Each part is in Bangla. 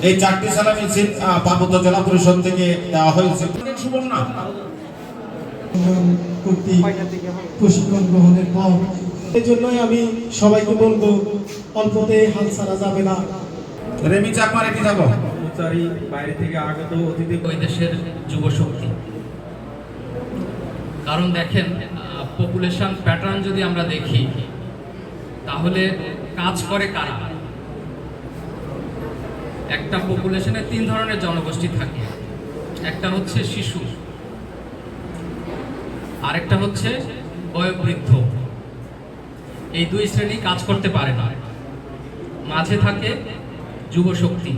এই 4টি সালামি সিট পার্বত্য জেলা পরিষদ থেকে দেওয়া হয়েছে। সুবর্ণা প্রশিক্ষণ গ্রহণের পর এই জন্যই আমি সবাইকে বলবো অল্পতে হাল ছাড়া যাবে না। রেমি চাকমা রেডি থাকো। বাইরে থেকে আগত অতিথি ওই দেশের যুব শক্তি। কারণ দেখেন, পপুলেশন প্যাটার্ন যদি আমরা দেখি তাহলে কাজ করে কারা? একটা পপুলেশনে 3 ধরনের জনগোষ্ঠী থাকে। একটা হচ্ছে শিশু, আরেকটা হচ্ছে বয়োবৃদ্ধ। এই 2 শ্রেণী কাজ করতে পারে না। মাঝে থাকে যুব শক্তি।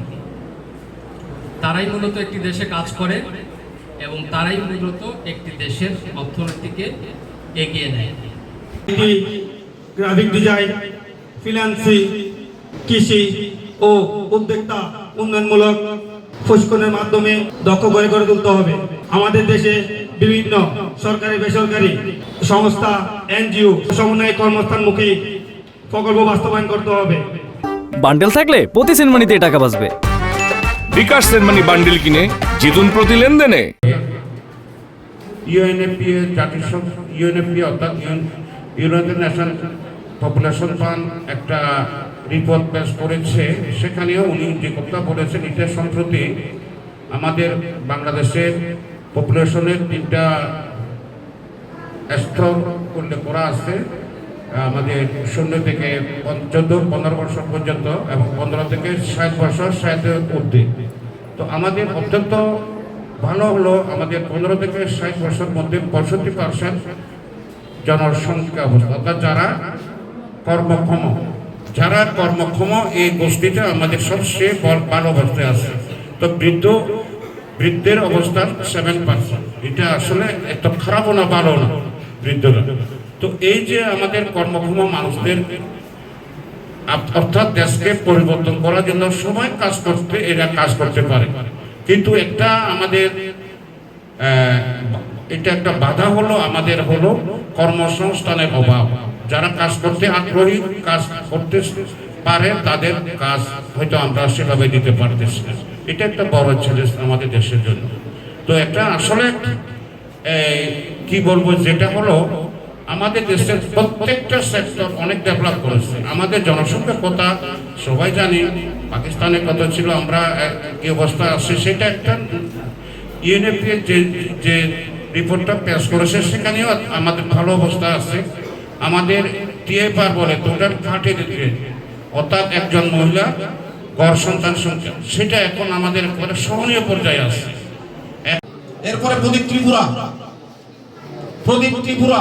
তারাই মূলত একটি দেশে কাজ করে এবং তারাই মূলত একটি দেশের অর্থনীতিকে এগিয়ে নেয়। গ্রাফিক ডিজাইন, ফ্রিল্যান্সিং, কৃষি ও উদ্যোক্তা উন্নয়নমূলক প্রশিক্ষণের মাধ্যমে দক্ষ করে গড়ে তুলতে হবে। আমাদের দেশে বিভিন্ন সরকারি বেসরকারি সংস্থা, এনজিও সমন্বয়ে কর্মস্থানমুখী প্রকল্প বাস্তবায়ন করতে হবে। বান্ডেল থাকলে প্রতি সেনমানিতে টাকা বাঁচবে। বিকাশ সেনমানি বান্ডেল কিনে জিতুন প্রতি লেনদেনে। ইউএনএফপিএ জাতিসংঘ ইউএনএফপি অর্থাৎ ইউনাইটেড নেশন পপুলেশন ফান্ড একটা রিপোর্ট পেশ করেছে। সেখানেও উনি যে কথা বলেছেন, এটা সম্প্রতি আমাদের বাংলাদেশের পপুলেশনের 3টা স্তর উল্লেখ করা আছে। আমাদের 0 থেকে 14-15 বছর পর্যন্ত এবং 15 থেকে 60 বছর 60 ঊর্ধ্বে। তো আমাদের অত্যন্ত ভালো হলো আমাদের 15 থেকে 60 বছর মধ্যে 65% জনসংখ্যা অবস্থা, অর্থাৎ যারা কর্মক্ষম এই গোষ্ঠীটা আমাদের সবচেয়ে ভালো অবস্থায় আছে। তো বৃদ্ধের অবস্থা 7%। এটা আসলে এত খারাপও না, ভালো না বৃদ্ধরা। তো এই যে আমাদের কর্মক্ষম মানুষদের অর্থাৎ দেশকে পরিবর্তন করার জন্য সবাই এরা কাজ করতে পারে, কিন্তু একটা আমাদের এটা একটা বাধা হলো আমাদের কর্মসংস্থানের অভাব। যারা কাজ করতে আগ্রহী, কাজ করতে পারে, তাদের কাজ হয়তো আমরা সেভাবে দিতে পারতেছি না। এটা একটা বড় চ্যালেঞ্জ আমাদের দেশের জন্য। তো একটা আসলে কি বলবো, যেটা হলো আমাদের দেশের প্রত্যেকটা সেক্টর অনেক ডেভেলপ করেছে। আমাদের জনসংখ্যার কথা সবাই জানি, পাকিস্তানের কথা ছিল, আমরা কি অবস্থা আছে সেটা একটা ইউএনএফপি যে রিপোর্টটা পেশ করেছে সেখানেও আমাদের ভালো অবস্থা আছে। আমাদের টিএফআর বলে টোটাল ফার্টিলিটি রেট, অর্থাৎ একজন মহিলা গড় সন্তান সংখ্যা, সেটা এখন আমাদের একটা সহনীয় পর্যায়ে আছে। এরপরে প্রদীপ ত্রিপুরা